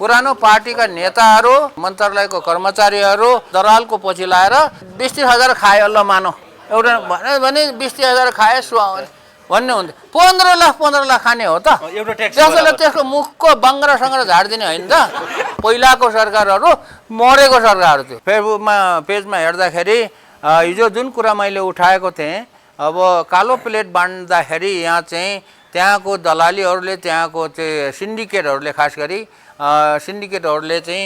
पुरानो पार्टीका नेताहरू मन्त्रालयको कर्मचारीहरू दलालको पछि लाएर 20-30 हजार खाए ल मानौ एउटा भने 20-30 हजार खाए भन्ने हुन्थ्यो 15 लाख खाने हो त त्यसैले त्यसको मुखको बङ्गरा सङ्गरा झाडिदिने होइन त पहिलाको सरकारहरू मरेको सरकारहरू थियो फेसबुकमा पेजमा हेर्दाखेरि हिजो जुन कुरा मैले उठाएको थिएँ अब कालो प्लेट बाँड्दाखेरि यहाँ चाहिँ त्यहाँको दलालीहरूले त्यहाँको चाहिँ सिन्डिकेटहरूले खास गरी सिन्डिकेटहरूले चाहिँ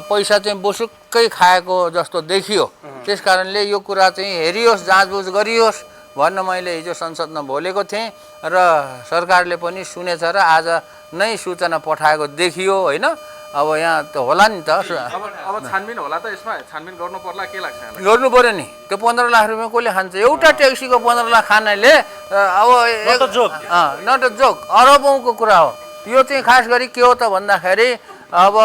पैसा चाहिँ बोसुक्कै खाएको जस्तो देखियो त्यसकारणले यो कुरा चाहिँ हेरियोस् जाँचबुझ गरियोस् भन्न मैले हिजो संसदमा बोलेको थिएँ र सरकारले पनि सुनेछ र आज नै सूचना पठाएको देखियो होइन अब यहाँ त होला नि त अब छानबिन होला त यसमा छानबिन गर्नु पर्ला के लाग्छ गर्नु पर्यो नि त्यो 15 लाख रुपियाँ कसले खान्छ एउटा ट्याक्सीको 15 लाख खानाले अब नट अ जोक अरबौँको कुरा हो यो चाहिँ खास गरी के हो त भन्दाखेरि अब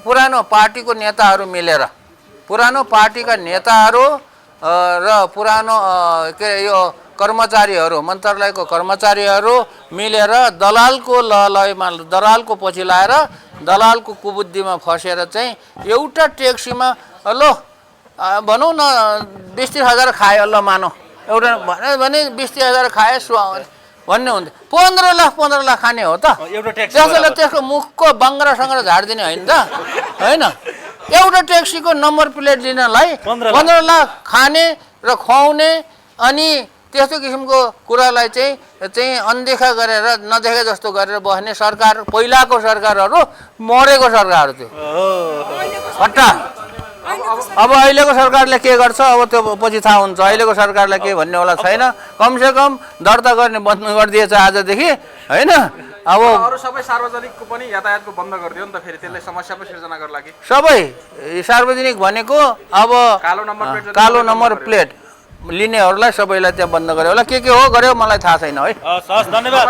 पुरानो पार्टीको नेताहरू मिलेर पुरानो पार्टीका नेताहरू र पुरानो के यो कर्मचारीहरू मन्त्रालयको कर्मचारीहरू मिलेर दलालको लयमा दलालको पछि लाएर दलालको कुबुद्धिमा फसेर चाहिँ एउटा ट्याक्सीमा लो भनौँ न 20-30 हजार खाए ल मानौ एउटा भने 20-30 हजार खाए भन्ने हुन्थ्यो 15 लाख खाने हो त त्यसैले त्यसको मुखको बङ्गरा सङ्गरा झाडिदिने होइन त होइन एउटा ट्याक्सीको नम्बर प्लेट लिनलाई 15 लाख खाने र खुवाउने अनि त्यस्तो किसिमको कुरालाई चाहिँ अनदेखा गरेर नदेखे जस्तो गरेर बस्ने सरकार पहिलाको सरकारहरू मरेको सरकारहरू थियो हट्टा अब अहिलेको सरकारले के गर्छ अब त्यो पछि थाहा हुन्छ अहिलेको सरकारलाई के भन्ने होला छैन कमसेकम दर्ता गर्ने बन्द गरिदिएछ आजदेखि होइन अब अरु सबै सार्वजनिकको पनि यातायातको बन्द गरिदियो नि त फेरि त्यसले समस्या पो सिर्जना गर्न लागि सबै सार्वजनिक भनेको अब कालो नम्बर प्लेट लिनेहरूलाई सबैलाई त्यहाँ बन्द गर्यो होला के हो गर्यो मलाई थाहा छैन है धन्यवाद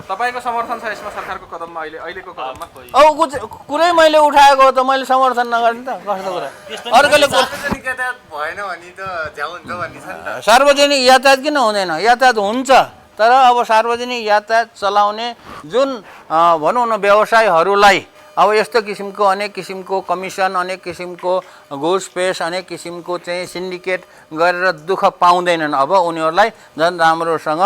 तपाईको समर्थन छ यसमा सरकारको कदममा अहिलेको कदममा अब कुरै मैले उठाएको हो त मैले समर्थन नगर्ने त कस्तो कुरा अर्कोले सार्वजनिक यातायात भएन भने त झ्याउ हुन्छ भन्ने छ नि त सार्वजनिक यातायात किन हुँदैन यातायात हुन्छ तर अब सार्वजनिक यातायात चलाउने जुन भनौँ न व्यवसायहरूलाई अब यस्तो किसिमको अनेक किसिमको कमिसन अनेक किसिमको घुसपेस अनेक किसिमको चाहिँ सिन्डिकेट गरेर दुःख पाउँदैनन् अब उनीहरूलाई झन् राम्रोसँग